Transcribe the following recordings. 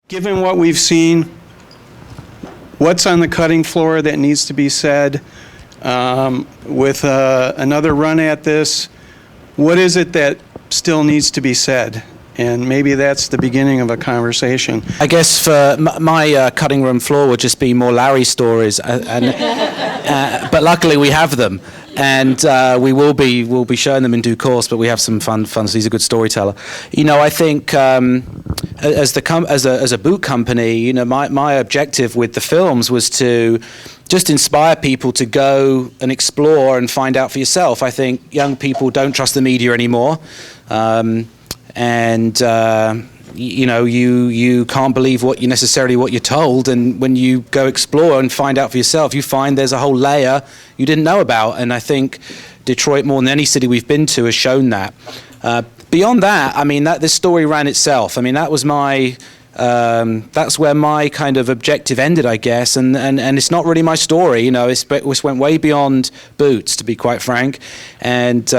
Given what we've seen, what's on the cutting floor that needs to be said? With another run at this, what is it that still needs to be said? And maybe that's the beginning of a conversation. I guess for my cutting room floor would just be more Larry stories, but luckily we have them, and we'll be showing them in due course. But we have some fun. So he's a good storyteller. You know, I think as a boot company, you know, my objective with the films was to just inspire people to go and explore and find out for yourself. I think young people don't trust the media anymore. You know, you can't believe what you're told, and when you go explore and find out for yourself, you find there's a whole layer you didn't know about. And I think Detroit, more than any city we've been to, has shown that. Beyond that, I mean, this story ran itself. I mean, that was that's where my kind of objective ended, I guess, and it's not really my story, you know. It went way beyond Boots, to be quite frank, and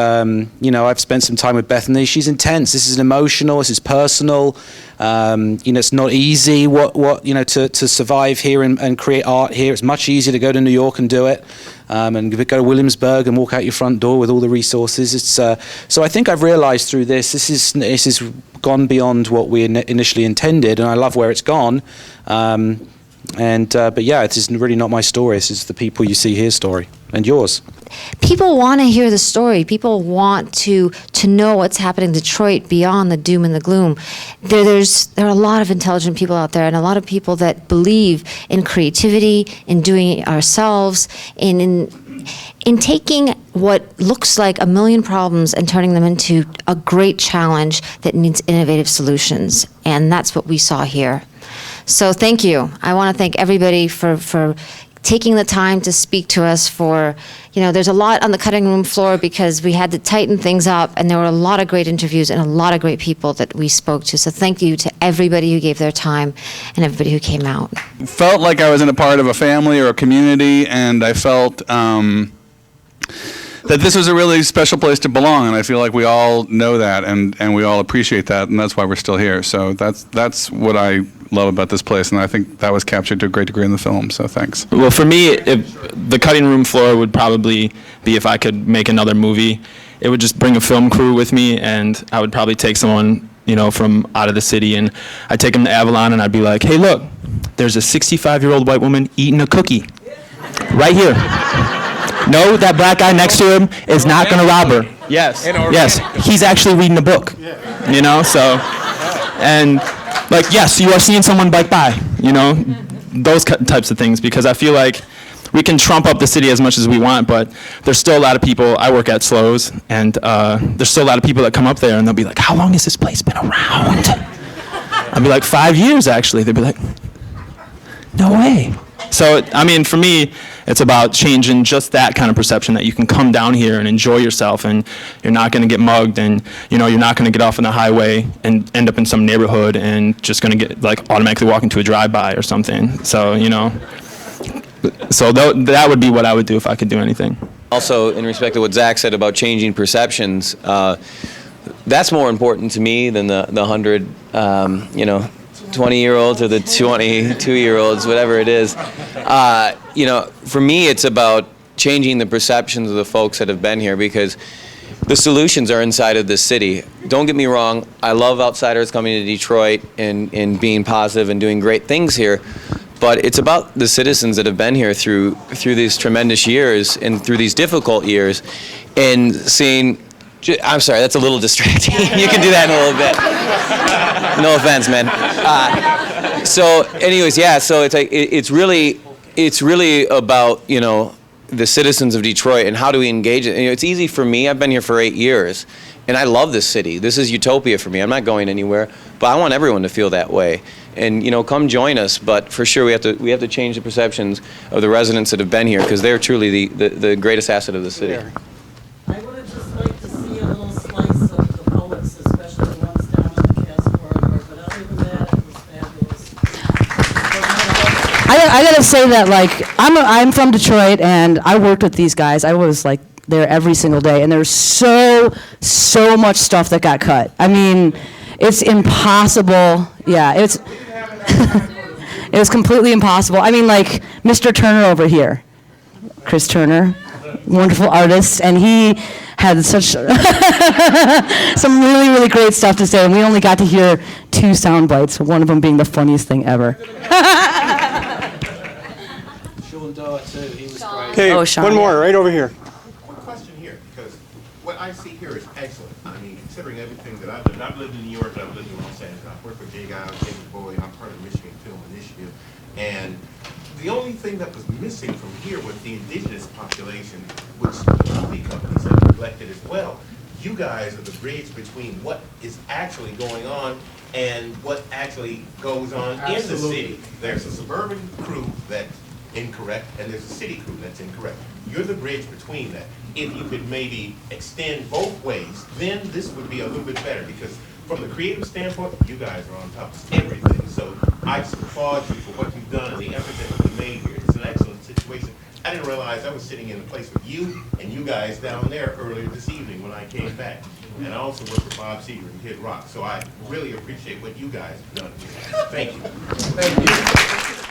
you know, I've spent some time with Bethany. She's intense. This is emotional. This is personal. You know, it's not easy. What you know, to survive here and create art here. It's much easier to go to New York and do it, and go to Williamsburg and walk out your front door with all the resources. It's so I think I've realized through this is gone beyond what we initially intended, and I love where it's gone. But yeah, it is really not my story. This is the people you see here's story, and yours. People want to hear the story. People want to know what's happening in Detroit beyond the doom and the gloom. There are a lot of intelligent people out there, and a lot of people that believe in creativity, in doing it ourselves, in taking what looks like a million problems and turning them into a great challenge that needs innovative solutions. And that's what we saw here. So thank you. I want to thank everybody for taking the time to speak to us. There's a lot on the cutting room floor because we had to tighten things up, and there were a lot of great interviews and a lot of great people that we spoke to. So thank you to everybody who gave their time and everybody who came out. Felt like I was in a part of a family or a community, and I felt that this was a really special place to belong, and I feel like we all know that, and we all appreciate that, and that's why we're still here. So that's what I love about this place, and I think that was captured to a great degree in the film, so thanks. Well, for me, the cutting room floor would probably be if I could make another movie. It would just bring a film crew with me, and I would probably take someone, you know, from out of the city, and I'd take them to Avalon, and I'd be like, hey, look, there's a 65-year-old white woman eating a cookie right here. No, that black guy next to him is not going to rob her. Yes, he's actually reading a book, you know, so, and like, yes, you are seeing someone bike by, you know, those types of things, because I feel like we can trump up the city as much as we want, but there's still a lot of people. I work at Slows, and there's still a lot of people that come up there, and they'll be like, how long has this place been around? I'll be like, 5 years, actually. They'll be like, no way. So, I mean, for me, it's about changing just that kind of perception, that you can come down here and enjoy yourself, and you're not going to get mugged, and, you know, you're not going to get off on the highway and end up in some neighborhood and just going to get, like, automatically walk into a drive-by or something. So, you know, so that would be what I would do if I could do anything. Also, in respect to what Zach said about changing perceptions, that's more important to me than the 100, 20-year-olds or the 22-year-olds, whatever it is. For me, it's about changing the perceptions of the folks that have been here, because the solutions are inside of this city. Don't get me wrong, I love outsiders coming to Detroit and being positive and doing great things here, but it's about the citizens that have been here through these tremendous years and through these difficult years, and seeing. I'm sorry, that's a little distracting. You can do that in a little bit. No offense, man. So, anyways, yeah. So it's like it's really about, you know, the citizens of Detroit and how do we engage it. You know, it's easy for me. I've been here for 8 years, and I love this city. This is utopia for me. I'm not going anywhere, but I want everyone to feel that way. And, you know, come join us. But for sure, we have to change the perceptions of the residents that have been here, because they're truly the greatest asset of the city. I would have just liked to see a little slice of the poets, especially the ones down in the cast corridor. But other than that, it was fabulous. I gotta say that, like, I'm from Detroit, and I worked with these guys. I was like there every single day, and there's so much stuff that got cut. I mean, it's impossible. Yeah, it's. It was completely impossible. I mean, like, Mr. Turner over here, Chris Turner, wonderful artist, and he had such some really, really great stuff to say, and we only got to hear 2 sound bites, one of them being the funniest thing ever. Sean Dart too. He was great. Okay, Oh, Sean, one more, right over here. Quick question here, because what I see here is excellent. I mean, considering everything that I've done, I've lived in New York, I've lived in Los Angeles, I've worked with Jay Giles, David Bowie, I'm part of the Michigan Film Initiative, and the only thing that was missing from here was the indigenous population, which the movie companies have neglected as well. You guys are the bridge between what is actually going on and what actually goes on in the city. There's a suburban crew that's incorrect, and there's a city crew that's incorrect. You're the bridge between that. If you could maybe extend both ways, then this would be a little bit better, because from the creative standpoint, you guys are on top of everything. So I just applaud you for what you've done and the effort that you made here. It's an excellent situation. I didn't realize I was sitting in a place with you and you guys down there earlier this evening when I came back. And I also work with Bob Seger and Kid Rock. So I really appreciate what you guys have done. Thank you. Thank you.